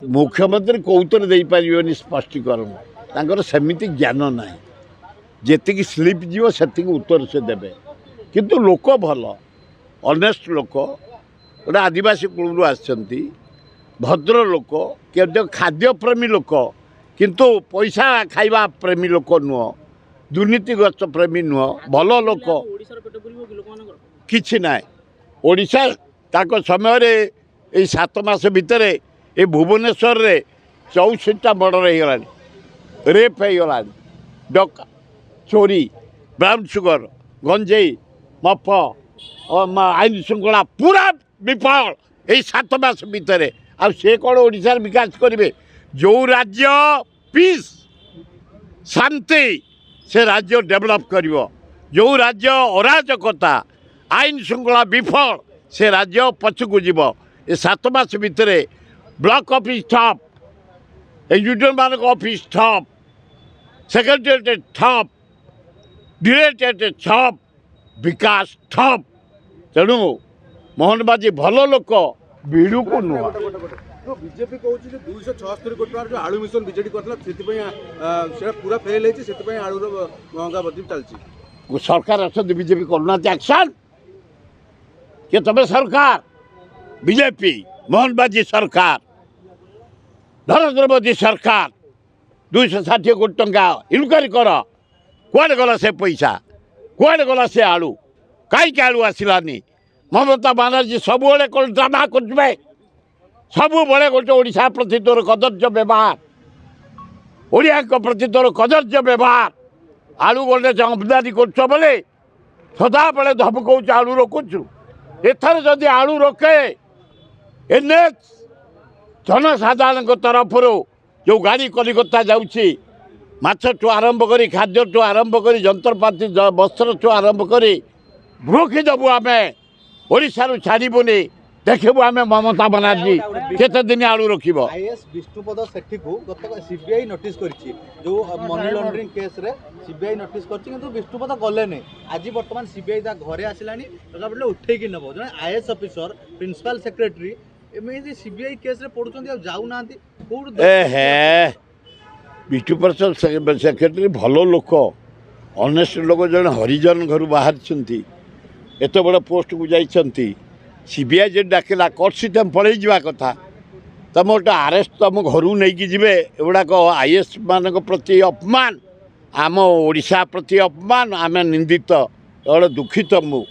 मुख्यमंत्री कौतर दे पारे स्पष्टीकरण तांकर सेमिति ज्ञान ना जी स्लीप जीव से उत्तर से देवे किंतु लोक भल ऑनेस्ट लोक गोटे आदिवासी कुल आसती भद्र लोक के खाद्य प्रेमी लोक किंतु पैसा खाइबा प्रेमी लोक नुह दुर्नीतिग्रस्त प्रेमी नुह भल लोक किछि ना ओडिशा ताको समय ये 7 मास भितर ये भुवनेश्वर रे 64टा मर्डर हो गला रेप हो गला डका चोरी ब्राउन सुगर गंजेई मफ आईन श्रृंखला पूरा विफल ये 7 मास भितर आ से कौन ओडिशा विकास करेंगे जो राज्य पीस शांति से राज्य डेवलप कर जो राज्य अराजकता आईन श्रृंखला विफल से राज्य पछकू जीव ये 7 मास भितर ब्लॉक ऑफिस ठप एग्जीक्यूटिव मान ऑफिस ठप सेक्रेटेरिएट ठप डायरेक्टरेट ठप विकास ठप तेणु मोहन बाजी भल लोक भिड़ू को नुआ बीजेपी कहूँ 276 कोटी जो आलू मिशन बीजेडी करता पूरा फेल होती आलूर महंगा बदली चलती सरकार अच्छा बीजेपी करना एक्शन कि तुम सरकार बीजेपी मोहन बाजी सरकार नरेंद्र मोदी सरकार 260 कोटी टंका इनक्वारी कर कुआडे गला से पैसा कुआडे गला से आलू कहीं आलू आसलानी ममता बानार्जी सबुले कौन ड्रामा कर सब बड़े गोटे ओडिशा प्रति तोर कदर्य व्यवहार ओडिया प्रति तोर कदर्य व्यवहार आलू गोटे आमदानी कर सदा बेले धमकौ आलू रखुचु एथर जदि आलू रखे एनएच जनसाधारण तरफ जो गाड़ी कलिकता जाऊँगी माछू आरंभ कर खाद्य ठू आरंभ कर जंत्रपाति वस्त्र ठू आरंभ कर रोकीदेबू आम ओडिशा छाड़बूनी देखू आम ममता बानार्जी केते दिन आलू रखिब आईएएस विष्णुपद सेठी को गत सीबीआई नोटिस करछि जो मनी लॉन्ड्रिंग केस रे सीबीआई नोटिस करछि किंतु विष्णुपद गले ने आज वर्तमान सीबीआई ता घरे आसिलानी तका उठे कि नबो जने आईएएस ऑफिसर प्रिंसिपल सेक्रेटरी एमे सीबीआई केस रे पडुचंदी आ जाउ नांती कोड ए हे विष्णुप्रसाद सेक्रेटरी भल लोक ऑनेस्ट लोक जन हरिजन घर बाहर छंती एत बड़ पोस्ट को जाइछंती सीबीआई जो डाकिला कोर्ट सिस्टम पलि जा कथा तुम गोटे आरेस्ट तुम घर नहीं जीवे एगुड़ाक आईएएस मान प्रति अपमान आम ओडिशा प्रति अपमान आम निंदित दुखित मु